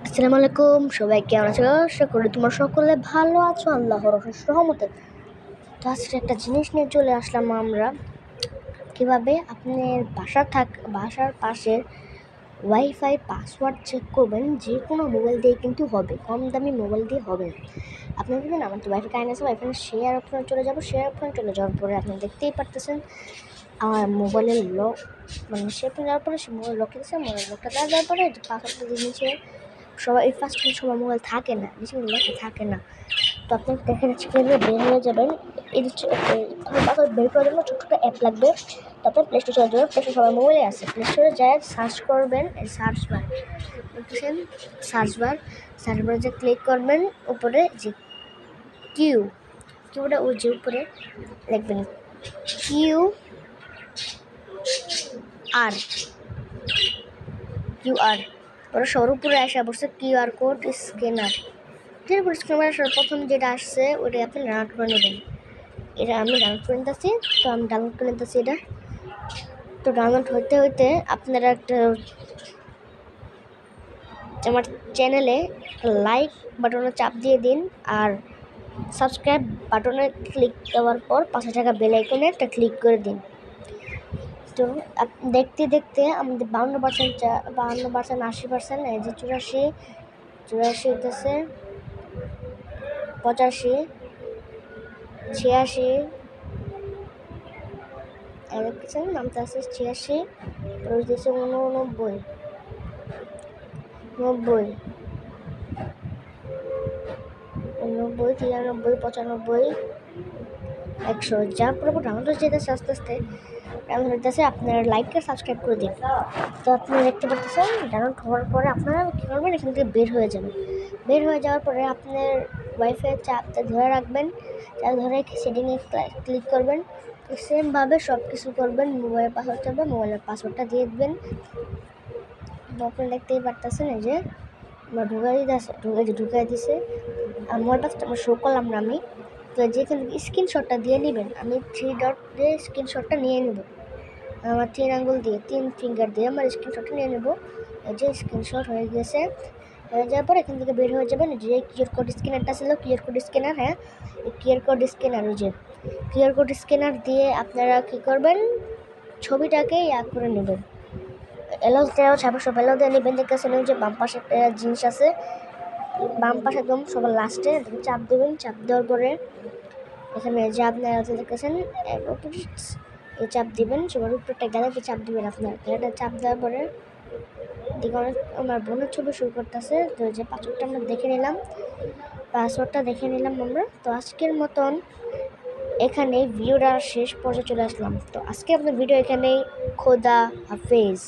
আসসালামু আলাইকুম, সবাই কেমন আছো? আশা করি তোমরা সকলে ভালো আছো আল্লাহর অশেষ রহমতে। তো আজকে একটা জিনিস নিয়ে চলে আসলাম আমরা, কিভাবে আপনার বাসার পাশের ওয়াইফাই পাসওয়ার্ড চেক করবেন। যে কোনো মোবাইল দিয়ে কিন্তু হবে, কম দামি মোবাইল দিয়ে হবে না। আপনার দেখবেন আমার তো ওয়াইফাই কানেক্ট আছে, ওয়াইফাই শেয়ার অপশনে চলে যাবো। শেয়ার অপশনে চলে যাওয়ার পরে আপনি দেখতেই পারতেছেন আমার মোবাইলের লক, সে অপশনে যাওয়ার পরে সে মোবাইল লক দিয়েছে। মোবাইল লকটা দেওয়ার পরে পাসওয়ার্ডটা দিয়ে নিচ্ছে। সবাই ফার্স্ট সবার মোবাইল থাকে না, বেশিরভাগ থাকে না। তো আপনাকে দেখা যাচ্ছে কিভাবে বের হয়ে যাবেন। পাসওয়ার্ড বের করার জন্য ছোটো ছোটো অ্যাপ লাগবে। তারপর প্লে স্টোর চলে যাবে। প্লে স্টোর সবার মোবাইলে আছে। প্লে স্টোরে যায় সার্চ করবেন, সার্চ বার বুঝতেছেন, সার্চ বারে যে ক্লিক করবেন, উপরে যে কিউটা ওই যে উপরে লিখবেন কিউআর পরে সবার উপরে আসা বসছে কিউআর কোড স্ক্যানার। আসার প্রথম যেটা আসছে ওইটা আপনি ডাউনলোড করে নেবেন। এটা আমি ডাউনলোড করে নিতেছি। তো আমি ডাউনলোড করে নিতেছি এটা। তো ডাউনলোড হইতে হইতে আপনারা আমার চ্যানেলে লাইক বাটনে চাপ দিয়ে দিন, আর সাবস্ক্রাইব বাটনে ক্লিক দেওয়ার পর পাশে থাকা বেল আইকনে একটা ক্লিক করে দিন। তো দেখতে দেখতে আমাদের 52%, 80%, এই যে 84 হইতেছে, 85, 86, দেখতেছেন নামতে আছে 86, হইতেছে 89, 90, 93, 95, 100 যা পুরো ডাউনলোড যেতেছে আস্তে আস্তে ডাউনলোড হইতেছে। আপনারা লাইক আর সাবস্ক্রাইব করে দিন। তো আপনারা দেখতে পাচ্ছেন ডাউনলোড হওয়ার পরে আপনারা কী করবেন, এখান থেকে বের হয়ে যাবেন। বের হয়ে যাওয়ার পরে আপনার ওয়াইফাই চাপটা ধরে রাখবেন, চাপ ধরে সেটিংয়ে ক্লিক করবেন। সেমভাবে সব কিছু করবেন। মোবাইলের পাসওয়ার্ড চাপবে, মোবাইলের পাসওয়ার্ডটা দিয়ে দেবেন। আপনারা দেখতেই পারতেছেন এই যে আমার ঢুকাই দিছে। আর মোবাইল পাসওয়ার্ডটা শো করলাম না আমি। তো যেখান থেকে স্ক্রিনশটটা দিয়ে নেবেন, আমি 3 ডট দিয়ে স্ক্রিনশটটা নিয়ে নেব। আমার 3 আঙ্গুল দিয়ে 3 ফিঙ্গার দিয়ে আমার স্ক্রিনশটটা নিয়ে নেব। এই যে স্ক্রিনশট হয়ে গেছে। হয়ে যাওয়ার পর এখান থেকে বের হয়ে যাবেন। যে কিউআর কোড স্ক্যানারটা ছিল, কিউআর কোড স্ক্যানার, হ্যাঁ এই কিউআর কোড স্ক্যানার, ওই যে কিউআর কোড স্ক্যানার দিয়ে আপনারা কী করবেন, ছবিটাকে করে নেবেন। এলাও দেওয়া ছাপা সব এলাও দিয়ে নেবেন। দেখতেছেন ওই যে বাম পাশে একটা জিনিস আছে, বাম পাশে একদম সবার লাস্টে চাপ দেবেন। চাপ দেওয়ার পরে এখানে যে আপনারা দেখতেছেন এই চাপ দিবেন, সবার উপরটা গ্যালারিতে চাপ দিবেন। আপনার গ্যালারিতে চাপ দেওয়ার পরে দিকে আমার বোনের ছবি শুরু করতেছে। তো যে পাসওয়ার্ডটা আমরা দেখে নিলাম, আমরা। তো আজকের মতন এখানে ভিডিওটা শেষ পর্যায়ে চলে আসলাম। তো আজকে আপনার ভিডিও এখানেই। খোদা হাফেজ।